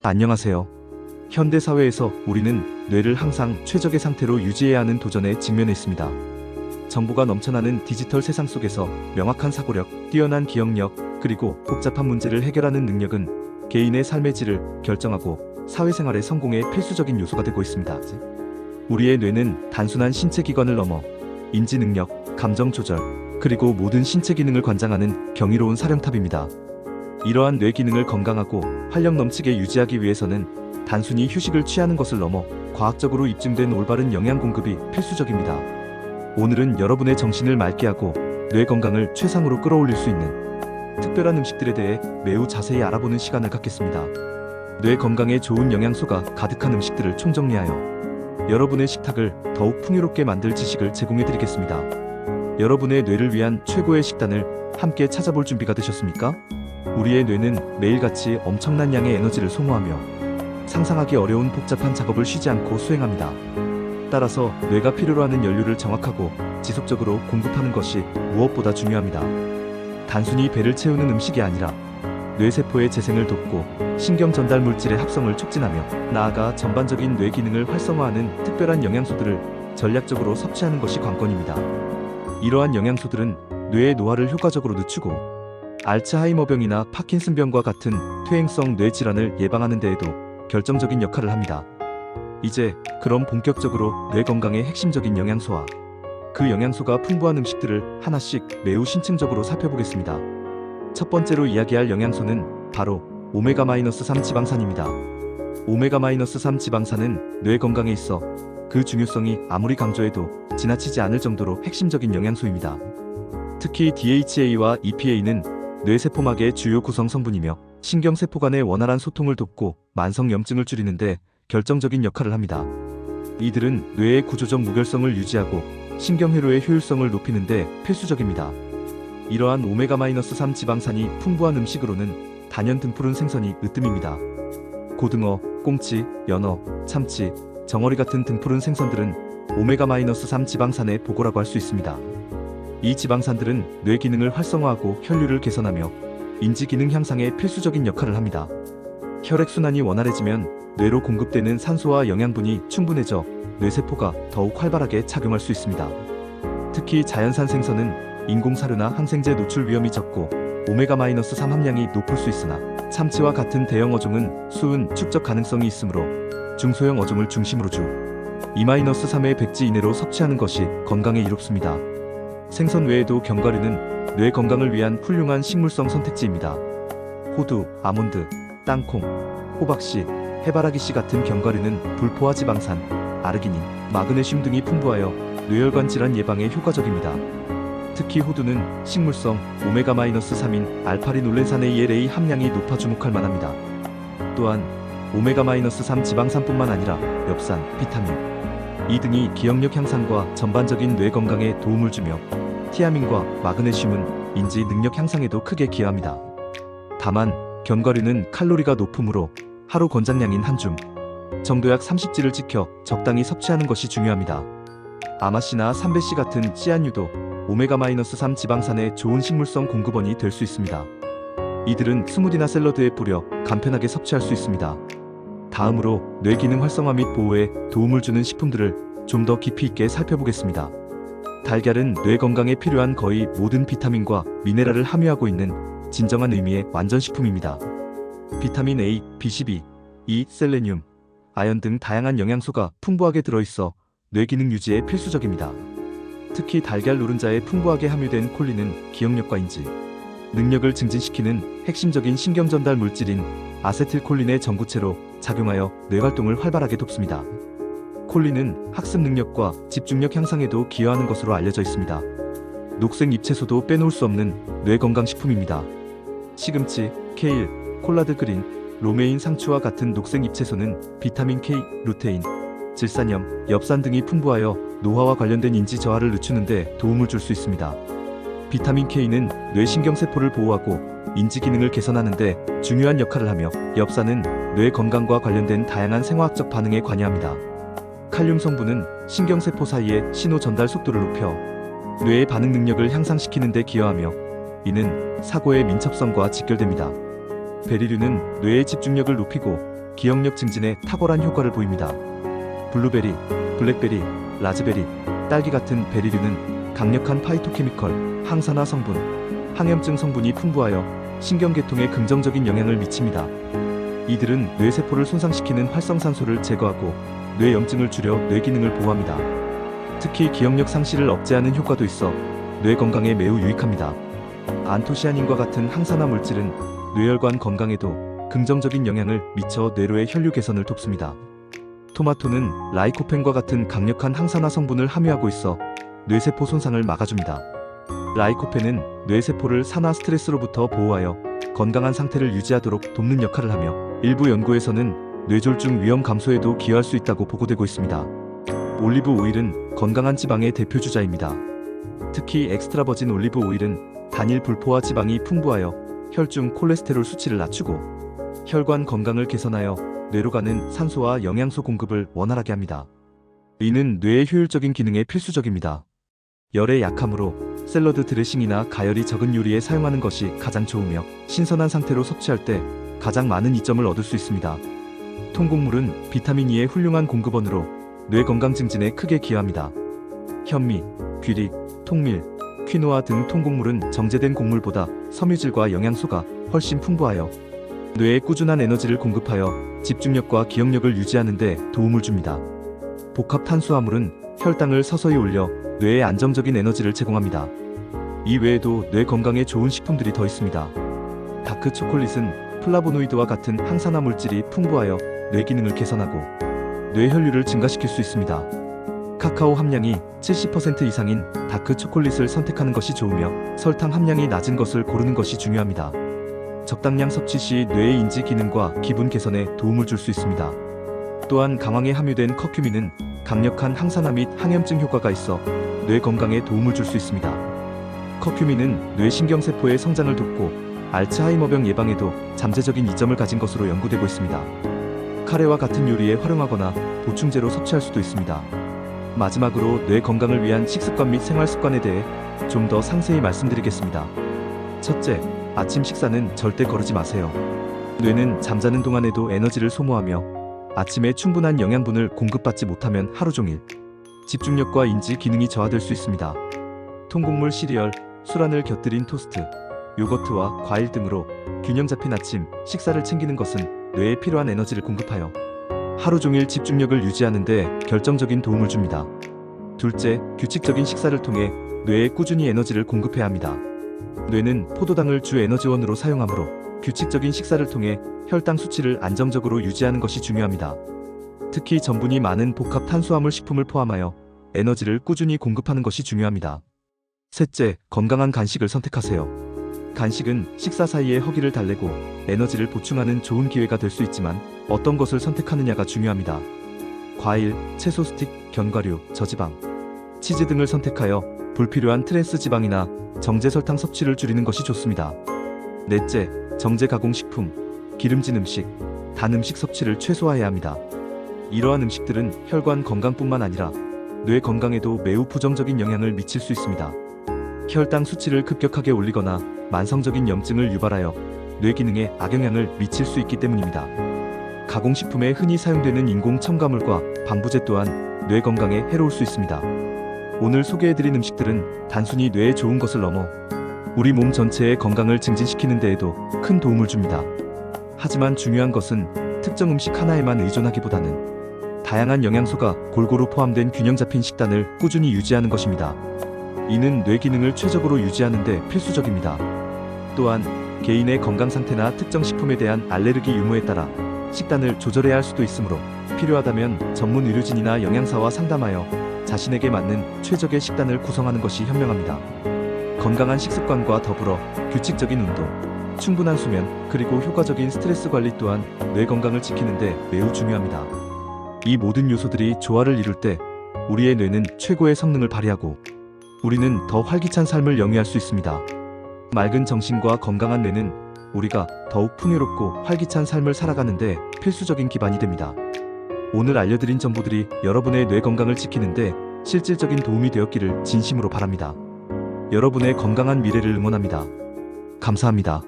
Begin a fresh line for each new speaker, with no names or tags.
안녕하세요. 현대 사회에서 우리는 뇌를 항상 최적의 상태로 유지해야 하는 도전에 직면해 있습니다. 정보가 넘쳐나는 디지털 세상 속에서 명확한 사고력, 뛰어난 기억력, 그리고 복잡한 문제를 해결하는 능력은 개인의 삶의 질을 결정하고 사회생활의 성공의 필수적인 요소가 되고 있습니다. 우리의 뇌는 단순한 신체 기관을 넘어 인지 능력, 감정 조절, 그리고 모든 신체 기능을 관장하는 경이로운 사령탑입니다. 이러한 뇌 기능을 건강하고 활력 넘치게 유지하기 위해서는 단순히 휴식을 취하는 것을 넘어 과학적으로 입증된 올바른 영양 공급이 필수적입니다. 오늘은 여러분의 정신을 맑게 하고 뇌 건강을 최상으로 끌어올릴 수 있는 특별한 음식들에 대해 매우 자세히 알아보는 시간을 갖겠습니다. 뇌 건강에 좋은 영양소가 가득한 음식들을 총정리하여 여러분의 식탁을 더욱 풍요롭게 만들 지식을 제공해드리겠습니다. 여러분의 뇌를 위한 최고의 식단을 함께 찾아볼 준비가 되셨습니까? 우리의 뇌는 매일같이 엄청난 양의 에너지를 소모하며 상상하기 어려운 복잡한 작업을 쉬지 않고 수행합니다. 따라서 뇌가 필요로 하는 연료를 정확하고 지속적으로 공급하는 것이 무엇보다 중요합니다. 단순히 배를 채우는 음식이 아니라 뇌세포의 재생을 돕고 신경 전달 물질의 합성을 촉진하며 나아가 전반적인 뇌 기능을 활성화하는 특별한 영양소들을 전략적으로 섭취하는 것이 관건입니다. 이러한 영양소들은 뇌의 노화를 효과적으로 늦추고 알츠하이머병이나 파킨슨병과 같은 퇴행성 뇌 질환을 예방하는 데에도 결정적인 역할을 합니다. 이제 그럼 본격적으로 뇌 건강의 핵심적인 영양소와 그 영양소가 풍부한 음식들을 하나씩 매우 심층적으로 살펴보겠습니다. 첫 번째로 이야기할 영양소는 바로 오메가-3 지방산입니다. 오메가-3 지방산은 뇌 건강에 있어 그 중요성이 아무리 강조해도 지나치지 않을 정도로 핵심적인 영양소입니다. 특히 DHA와 EPA는 뇌세포막의 주요 구성 성분이며 신경세포 간의 원활한 소통을 돕고 만성염증을 줄이는데 결정적인 역할을 합니다. 이들은 뇌의 구조적 무결성을 유지하고 신경회로의 효율성을 높이는 데 필수적입니다. 이러한 오메가-3 지방산이 풍부한 음식으로는 단연 등푸른 생선이 으뜸입니다. 고등어, 꽁치, 연어, 참치, 정어리 같은 등푸른 생선들은 오메가-3 지방산의 보고라고 할 수 있습니다. 이 지방산들은 뇌 기능을 활성화하고 혈류를 개선하며 인지 기능 향상에 필수적인 역할을 합니다. 혈액순환이 원활해지면 뇌로 공급되는 산소와 영양분이 충분해져 뇌세포가 더욱 활발하게 작용할 수 있습니다. 특히 자연산 생선은 인공사료나 항생제 노출 위험이 적고 오메가-3 함량이 높을 수 있으나 참치와 같은 대형 어종은 수은 축적 가능성이 있으므로 중소형 어종을 중심으로 주 2-3회 백지 이내로 섭취하는 것이 건강에 이롭습니다. 생선 외에도 견과류는 뇌 건강을 위한 훌륭한 식물성 선택지입니다. 호두, 아몬드, 땅콩, 호박씨, 해바라기씨 같은 견과류는 불포화 지방산, 아르기닌, 마그네슘 등이 풍부하여 뇌혈관 질환 예방에 효과적입니다. 특히 호두는 식물성 오메가-3인 알파리놀렌산의 ELA 함량이 높아 주목할 만합니다. 또한 오메가-3 지방산뿐만 아니라 엽산, 비타민 E 등이 기억력 향상과 전반적인 뇌 건강에 도움을 주며 티아민과 마그네슘은 인지 능력 향상에도 크게 기여합니다. 다만 견과류는 칼로리가 높으므로 하루 권장량인 한 줌 정도 약 30지를 지켜 적당히 섭취하는 것이 중요합니다. 아마씨나 삼배씨 같은 씨앗류도 오메가-3 지방산의 좋은 식물성 공급원이 될 수 있습니다. 이들은 스무디나 샐러드에 뿌려 간편하게 섭취할 수 있습니다. 다음으로 뇌 기능 활성화 및 보호에 도움을 주는 식품들을 좀 더 깊이 있게 살펴보겠습니다. 달걀은 뇌 건강에 필요한 거의 모든 비타민과 미네랄을 함유하고 있는 진정한 의미의 완전식품입니다. 비타민 A, B12, E, 셀레늄, 아연 등 다양한 영양소가 풍부하게 들어있어 뇌 기능 유지에 필수적입니다. 특히 달걀 노른자에 풍부하게 함유된 콜린은 기억력과 인지 능력을 증진시키는 핵심적인 신경 전달 물질인 아세틸콜린의 전구체로 작용하여 뇌 활동을 활발하게 돕습니다. 콜린은 학습 능력과 집중력 향상에도 기여하는 것으로 알려져 있습니다. 녹색 잎채소도 빼놓을 수 없는 뇌 건강 식품입니다. 시금치, 케일, 콜라드 그린, 로메인 상추와 같은 녹색 잎채소는 비타민 K, 루테인, 질산염, 엽산 등이 풍부하여 노화와 관련된 인지 저하를 늦추는 데 도움을 줄 수 있습니다. 비타민 K는 뇌신경세포를 보호하고 인지 기능을 개선하는 데 중요한 역할을 하며 엽산은 뇌 건강과 관련된 다양한 생화학적 반응에 관여합니다. 칼륨 성분은 신경세포 사이의 신호 전달 속도를 높여 뇌의 반응 능력을 향상시키는 데 기여하며 이는 사고의 민첩성과 직결됩니다. 베리류는 뇌의 집중력을 높이고 기억력 증진에 탁월한 효과를 보입니다. 블루베리, 블랙베리, 라즈베리, 딸기 같은 베리류는 강력한 파이토케미컬, 항산화 성분, 항염증 성분이 풍부하여 신경계통에 긍정적인 영향을 미칩니다. 이들은 뇌세포를 손상시키는 활성산소를 제거하고 뇌염증을 줄여 뇌기능을 보호합니다. 특히 기억력 상실을 억제하는 효과도 있어 뇌 건강에 매우 유익합니다. 안토시아닌과 같은 항산화 물질은 뇌혈관 건강에도 긍정적인 영향을 미쳐 뇌로의 혈류 개선을 돕습니다. 토마토는 라이코펜과 같은 강력한 항산화 성분을 함유하고 있어 뇌세포 손상을 막아줍니다. 라이코펜은 뇌세포를 산화 스트레스로부터 보호하여 건강한 상태를 유지하도록 돕는 역할을 하며 일부 연구에서는 뇌졸중 위험 감소에도 기여할 수 있다고 보고되고 있습니다. 올리브 오일은 건강한 지방의 대표 주자입니다. 특히 엑스트라 버진 올리브 오일은 단일 불포화 지방이 풍부하여 혈중 콜레스테롤 수치를 낮추고 혈관 건강을 개선하여 뇌로 가는 산소와 영양소 공급을 원활하게 합니다. 이는 뇌의 효율적인 기능에 필수적입니다. 열에 약하므로 샐러드 드레싱이나 가열이 적은 요리에 사용하는 것이 가장 좋으며 신선한 상태로 섭취할 때 가장 많은 이점을 얻을 수 있습니다. 통곡물은 비타민 E의 훌륭한 공급원으로 뇌 건강 증진에 크게 기여합니다. 현미, 귀리, 통밀, 퀴노아 등 통곡물은 정제된 곡물보다 섬유질과 영양소가 훨씬 풍부하여 뇌에 꾸준한 에너지를 공급하여 집중력과 기억력을 유지하는 데 도움을 줍니다. 복합 탄수화물은 혈당을 서서히 올려 뇌에 안정적인 에너지를 제공합니다. 이 외에도 뇌 건강에 좋은 식품들이 더 있습니다. 다크 초콜릿은 플라보노이드와 같은 항산화 물질이 풍부하여 뇌 기능을 개선하고 뇌 혈류를 증가시킬 수 있습니다. 카카오 함량이 70% 이상인 다크 초콜릿을 선택하는 것이 좋으며 설탕 함량이 낮은 것을 고르는 것이 중요합니다. 적당량 섭취 시 뇌의 인지 기능과 기분 개선에 도움을 줄 수 있습니다. 또한 강황에 함유된 커큐민은 강력한 항산화 및 항염증 효과가 있어 뇌 건강에 도움을 줄 수 있습니다. 커큐민은 뇌 신경세포의 성장을 돕고 알츠하이머병 예방에도 잠재적인 이점을 가진 것으로 연구되고 있습니다. 카레와 같은 요리에 활용하거나 보충제로 섭취할 수도 있습니다. 마지막으로 뇌 건강을 위한 식습관 및 생활습관에 대해 좀 더 상세히 말씀드리겠습니다. 첫째, 아침 식사는 절대 거르지 마세요. 뇌는 잠자는 동안에도 에너지를 소모하며 아침에 충분한 영양분을 공급받지 못하면 하루 종일 집중력과 인지 기능이 저하될 수 있습니다. 통곡물 시리얼, 술안을 곁들인 토스트, 요거트와 과일 등으로 균형 잡힌 아침 식사를 챙기는 것은 뇌에 필요한 에너지를 공급하여 하루 종일 집중력을 유지하는 데 결정적인 도움을 줍니다. 둘째, 규칙적인 식사를 통해 뇌에 꾸준히 에너지를 공급해야 합니다. 뇌는 포도당을 주 에너지원으로 사용하므로 규칙적인 식사를 통해 혈당 수치를 안정적으로 유지하는 것이 중요합니다. 특히 전분이 많은 복합 탄수화물 식품을 포함하여 에너지를 꾸준히 공급하는 것이 중요합니다. 셋째, 건강한 간식을 선택하세요. 간식은 식사 사이에 허기를 달래고 에너지를 보충하는 좋은 기회가 될 수 있지만 어떤 것을 선택하느냐가 중요합니다. 과일, 채소 스틱, 견과류, 저지방, 치즈 등을 선택하여 불필요한 트랜스 지방이나 정제 설탕 섭취를 줄이는 것이 좋습니다. 넷째, 정제 가공식품, 기름진 음식, 단 음식 섭취를 최소화해야 합니다. 이러한 음식들은 혈관 건강뿐만 아니라 뇌 건강에도 매우 부정적인 영향을 미칠 수 있습니다. 혈당 수치를 급격하게 올리거나 만성적인 염증을 유발하여 뇌 기능에 악영향을 미칠 수 있기 때문입니다. 가공식품에 흔히 사용되는 인공 첨가물과 방부제 또한 뇌 건강에 해로울 수 있습니다. 오늘 소개해드린 음식들은 단순히 뇌에 좋은 것을 넘어 우리 몸 전체의 건강을 증진시키는 데에도 큰 도움을 줍니다. 하지만 중요한 것은 특정 음식 하나에만 의존하기보다는 다양한 영양소가 골고루 포함된 균형 잡힌 식단을 꾸준히 유지하는 것입니다. 이는 뇌 기능을 최적으로 유지하는 데 필수적입니다. 또한 개인의 건강 상태나 특정 식품에 대한 알레르기 유무에 따라 식단을 조절해야 할 수도 있으므로 필요하다면 전문 의료진이나 영양사와 상담하여 자신에게 맞는 최적의 식단을 구성하는 것이 현명합니다. 건강한 식습관과 더불어 규칙적인 운동, 충분한 수면, 그리고 효과적인 스트레스 관리 또한 뇌 건강을 지키는 데 매우 중요합니다. 이 모든 요소들이 조화를 이룰 때 우리의 뇌는 최고의 성능을 발휘하고 우리는 더 활기찬 삶을 영위할 수 있습니다. 맑은 정신과 건강한 뇌는 우리가 더욱 풍요롭고 활기찬 삶을 살아가는 데 필수적인 기반이 됩니다. 오늘 알려드린 정보들이 여러분의 뇌 건강을 지키는데 실질적인 도움이 되었기를 진심으로 바랍니다. 여러분의 건강한 미래를 응원합니다. 감사합니다.